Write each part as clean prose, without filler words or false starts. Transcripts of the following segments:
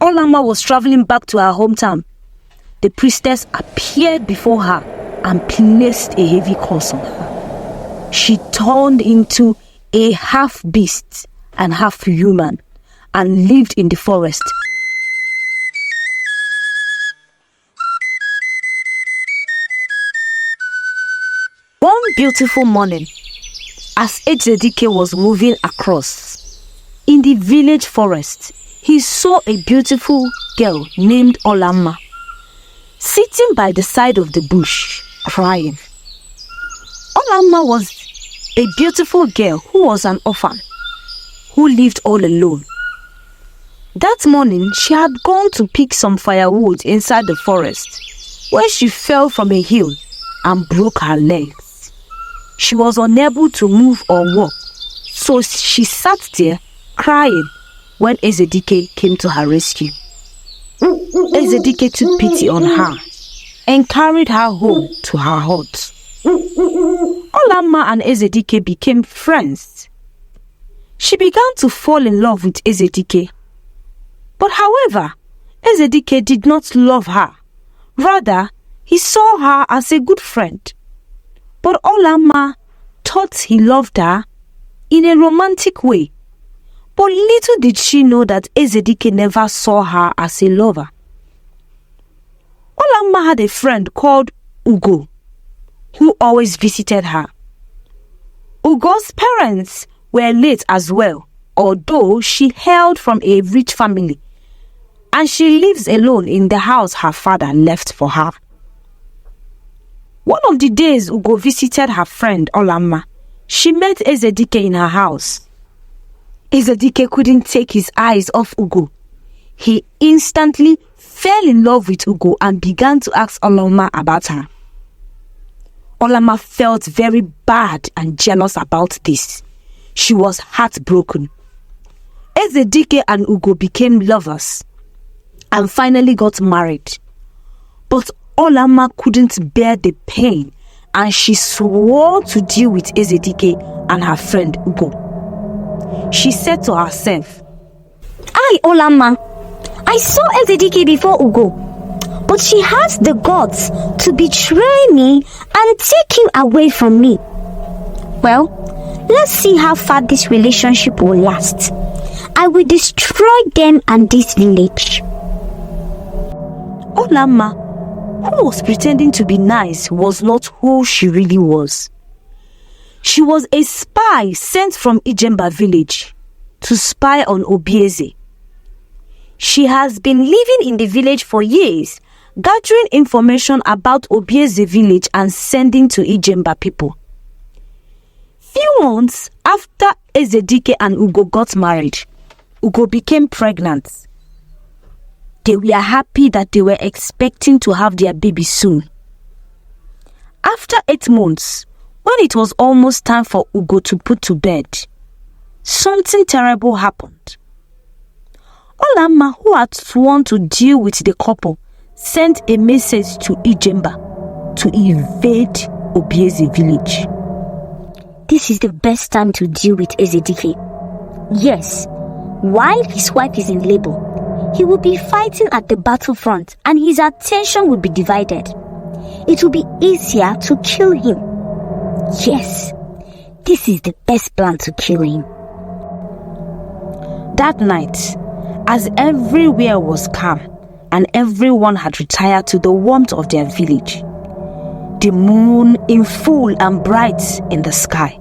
Olamma was traveling back to her hometown, the priestess appeared before her and placed a heavy curse on her. She turned into a half beast and half human and lived in the forest. One beautiful morning, as Ezedike was moving across in the village forest, he saw a beautiful girl named Olamma sitting by the side of the bush, crying. Olamma was a beautiful girl who was an orphan, who lived all alone. That morning, she had gone to pick some firewood inside the forest, where she fell from a hill and broke her legs. She was unable to move or walk, so she sat there crying when Ezedike came to her rescue. Ezedike took pity on her and carried her home to her hut. Olamma and Ezedike became friends. She began to fall in love with Ezedike. But however, Ezedike did not love her. Rather, he saw her as a good friend. But Olamma thought he loved her in a romantic way. But little did she know that Ezedike never saw her as a lover. Olamma had a friend called Ugo, who always visited her. Ugo's parents were late as well, although she hailed from a rich family, and she lives alone in the house her father left for her. One of the days Ugo visited her friend Olamma, she met Ezedike in her house. Ezedike couldn't take his eyes off Ugo. He instantly fell in love with Ugo and began to ask Olamma about her. Olamma felt very bad and jealous about this. She was heartbroken. Ezedike and Ugo became lovers and finally got married. But Olamma couldn't bear the pain and she swore to deal with Ezedike and her friend Ugo. She said to herself, I, Olamma, I saw Ezedike before Ugo, but she has the guts to betray me and take him away from me. Well, let's see how far this relationship will last. I will destroy them and this village. Olamma, who was pretending to be nice, was not who she really was. She was a spy sent from Ijemba village to spy on Obieze. She has been living in the village for years, gathering information about Obieze village and sending to Ijemba people. Few months after Ezedike and Ugo got married, Ugo became pregnant. They were happy that they were expecting to have their baby soon. After 8 months, when it was almost time for Ugo to put to bed, something terrible happened. Olamma, who had sworn to deal with the couple, sent a message to Ijemba to invade Obieze village. This is the best time to deal with Ezedike. Yes, while his wife is in labor, he will be fighting at the battlefront and his attention will be divided. It will be easier to kill him. Yes, this is the best plan to kill him. That night, as everywhere was calm and everyone had retired to the warmth of their village, the moon in full and bright in the sky,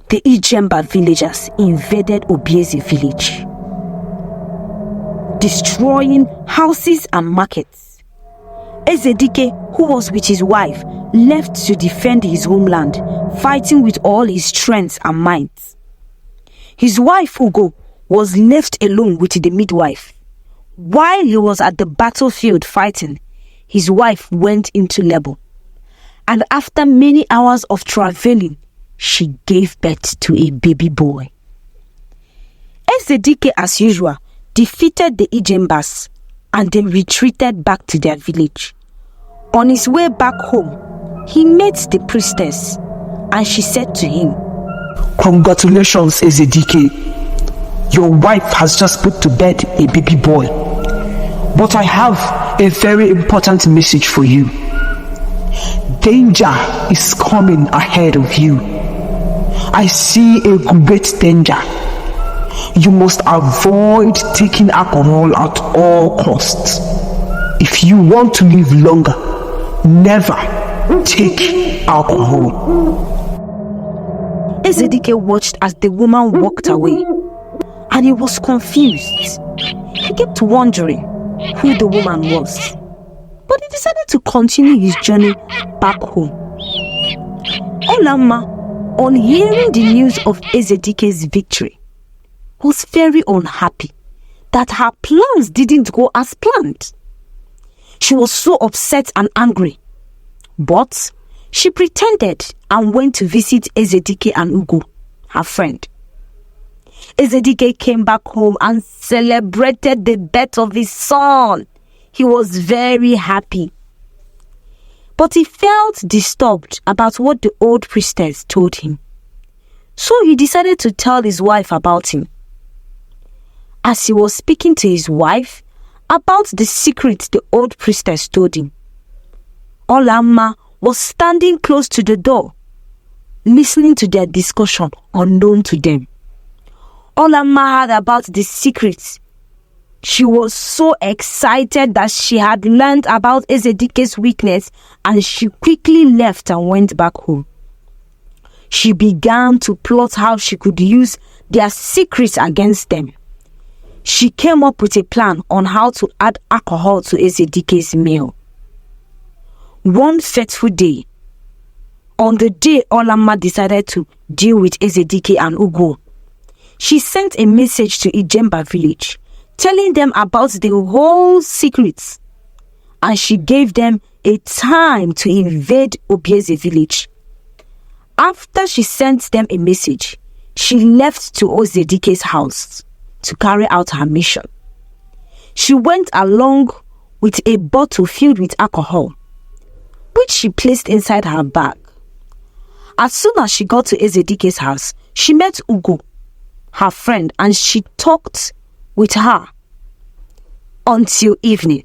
the Ijemba villagers invaded Obieze village, destroying houses and markets. Ezedike, who was with his wife, left to defend his homeland, fighting with all his strength and might. His wife Ugo was left alone with the midwife. While he was at the battlefield fighting, his wife went into labor. And after many hours of traveling, she gave birth to a baby boy. Ezedike, as usual, defeated the Ijembas and they retreated back to their village. On his way back home, he met the priestess and she said to him, Congratulations, Ezedike. Your wife has just put to bed a baby boy. But I have a very important message for you. Danger is coming ahead of you. I see a great danger. You must avoid taking alcohol at all costs. If you want to live longer, never take alcohol. Ezedike watched as the woman walked away, and he was confused. He kept wondering who the woman was, but he decided to continue his journey back home. Olamma, on hearing the news of Ezedike's victory, was very unhappy that her plans didn't go as planned. She was so upset and angry, but she pretended and went to visit Ezedike and Ugo, her friend. Ezedike came back home and celebrated the birth of his son. He was very happy. But he felt disturbed about what the old priestess told him. So he decided to tell his wife about him. As he was speaking to his wife about the secret the old priestess told him, Olamma was standing close to the door, listening to their discussion unknown to them. Olamma heard about the secret. She was so excited that she had learned about Ezedike's weakness, and she quickly left and went back home. She began to plot how she could use their secrets against them. She came up with a plan on how to add alcohol to Ezedike's meal. One fateful day, on the day Olamma decided to deal with Ezedike and Ugo, she sent a message to Ijemba village, telling them about the whole secrets, and she gave them a time to invade Obieze village. After she sent them a message, she left to Ezedike's house to carry out her mission. She went along with a bottle filled with alcohol, which she placed inside her bag. As soon as she got to Ezedike's house, she met Ugo, her friend, and she talked with her until evening.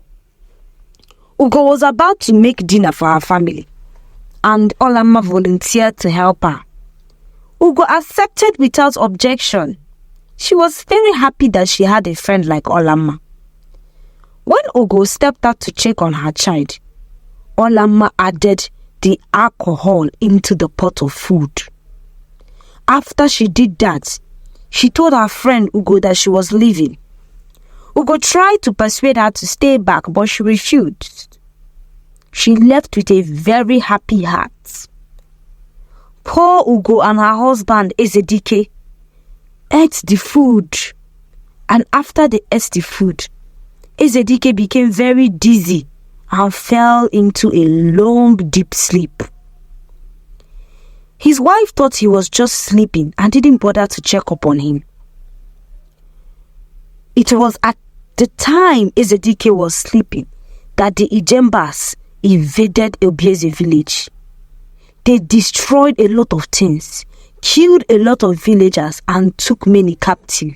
Ugo was about to make dinner for her family, and Olamma volunteered to help her. Ugo accepted without objection. She was very happy that she had a friend like Olamma. When Ugo stepped out to check on her child, Olamma added the alcohol into the pot of food. After she did that, she told her friend Ugo that she was leaving. Ugo tried to persuade her to stay back, but she refused. She left with a very happy heart. Poor Ugo and her husband Ezedike ate the food, and after they ate the food, Ezedike became very dizzy and fell into a long, deep sleep. His wife thought he was just sleeping and didn't bother to check up on him. It was at the time Ezedike was sleeping that the Ijembas invaded Obieze village. They destroyed a lot of things, killed a lot of villagers, and took many captive.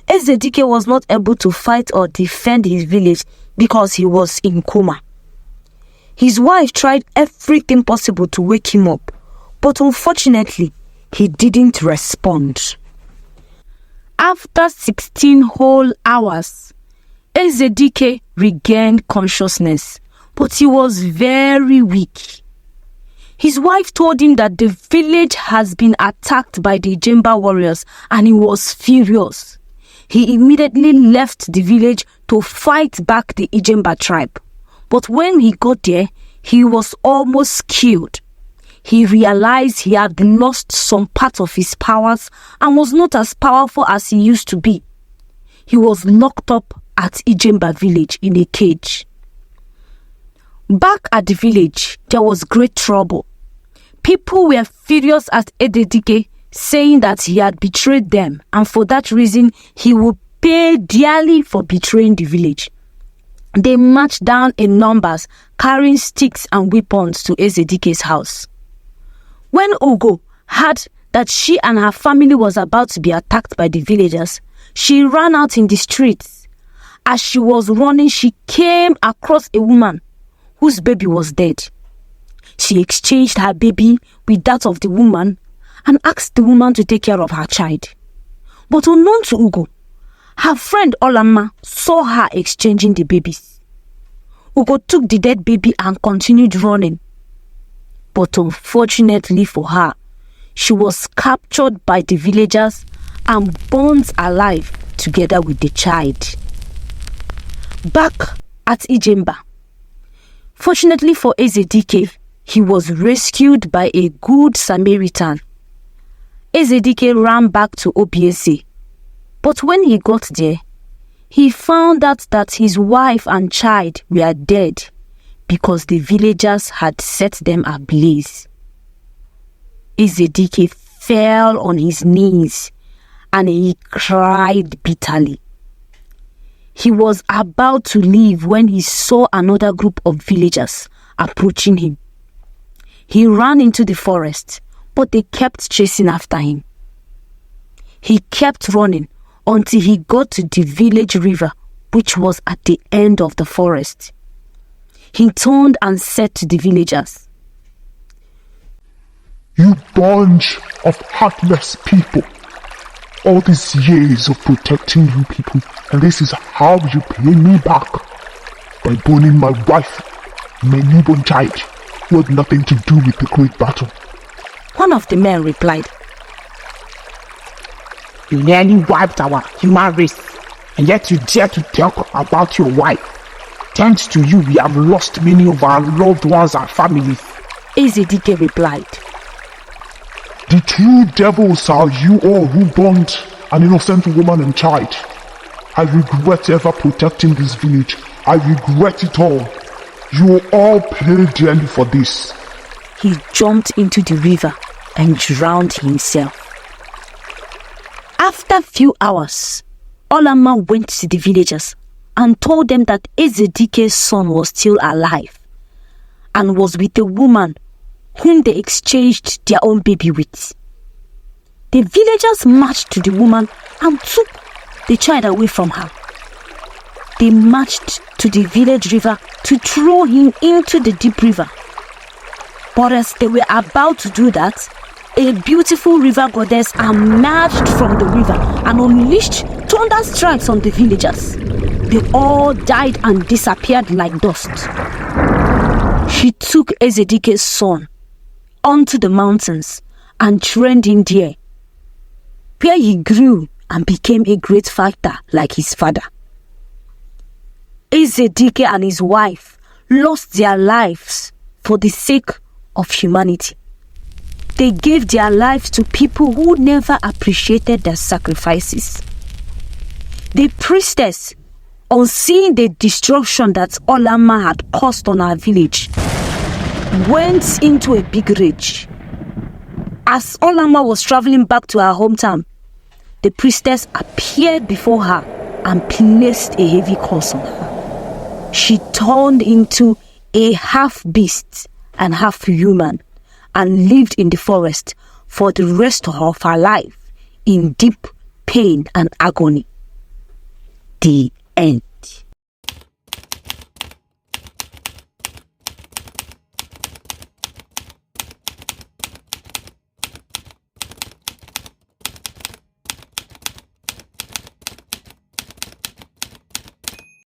Ezedike was not able to fight or defend his village because he was in coma. His wife tried everything possible to wake him up, but unfortunately, he didn't respond. After 16 whole hours, Ezedike regained consciousness, but he was very weak. His wife told him that the village has been attacked by the Ijemba warriors, and he was furious. He immediately left the village to fight back the Ijemba tribe. But when he got there, he was almost killed. He realized he had lost some part of his powers and was not as powerful as he used to be. He was locked up at Ijemba village in a cage. Back at the village, there was great trouble. People were furious at Ezedike, saying that he had betrayed them, and for that reason, he would pay dearly for betraying the village. They marched down in numbers, carrying sticks and weapons to Ezedike's house. When Ugo heard that she and her family was about to be attacked by the villagers, she ran out in the streets. As she was running, she came across a woman whose baby was dead. She exchanged her baby with that of the woman and asked the woman to take care of her child. But unknown to Ugo, her friend Olamma saw her exchanging the babies. Ugo took the dead baby and continued running. But unfortunately for her, she was captured by the villagers and burnt alive together with the child. Back at Ijemba, fortunately for Ezedike, he was rescued by a good Samaritan. Ezedike ran back to Obiese, but when he got there, he found out that his wife and child were dead because the villagers had set them ablaze. Ezedike fell on his knees and he cried bitterly. He was about to leave when he saw another group of villagers approaching him. He ran into the forest, but they kept chasing after him. He kept running until he got to the village river, which was at the end of the forest. He turned and said to the villagers, "You bunch of heartless people. All these years of protecting you people, and this is how you pay me back. By burning my wife, my newborn child, who had nothing to do with the great battle." One of the men replied, You nearly wiped our human race, and yet you dare to talk about your wife. Thanks to you, we have lost many of our loved ones and families. Ezedike replied, The true devils are you all who burned an innocent woman and child. I regret ever protecting this village. I regret it all. You will all pay dearly for this. He jumped into the river and drowned himself. After a few hours, Olamma went to the villagers and told them that Ezedike's son was still alive and was with a woman whom they exchanged their own baby with. The villagers marched to the woman and took the child away from her. They marched to the village river to throw him into the deep river. But as they were about to do that, a beautiful river goddess emerged from the river and unleashed thunder strikes on the villagers. They all died and disappeared like dust. She took Ezedike's son onto the mountains and trained him there, where he grew and became a great fighter like his father. Ezedike and his wife lost their lives for the sake of humanity. They gave their lives to people who never appreciated their sacrifices. The priestess, on seeing the destruction that Olamma had caused on our village, went into a big rage. As Olamma was traveling back to her hometown, the priestess appeared before her and placed a heavy curse on her. She turned into a half beast and half human and lived in the forest for the rest of her life in deep pain and agony. The end.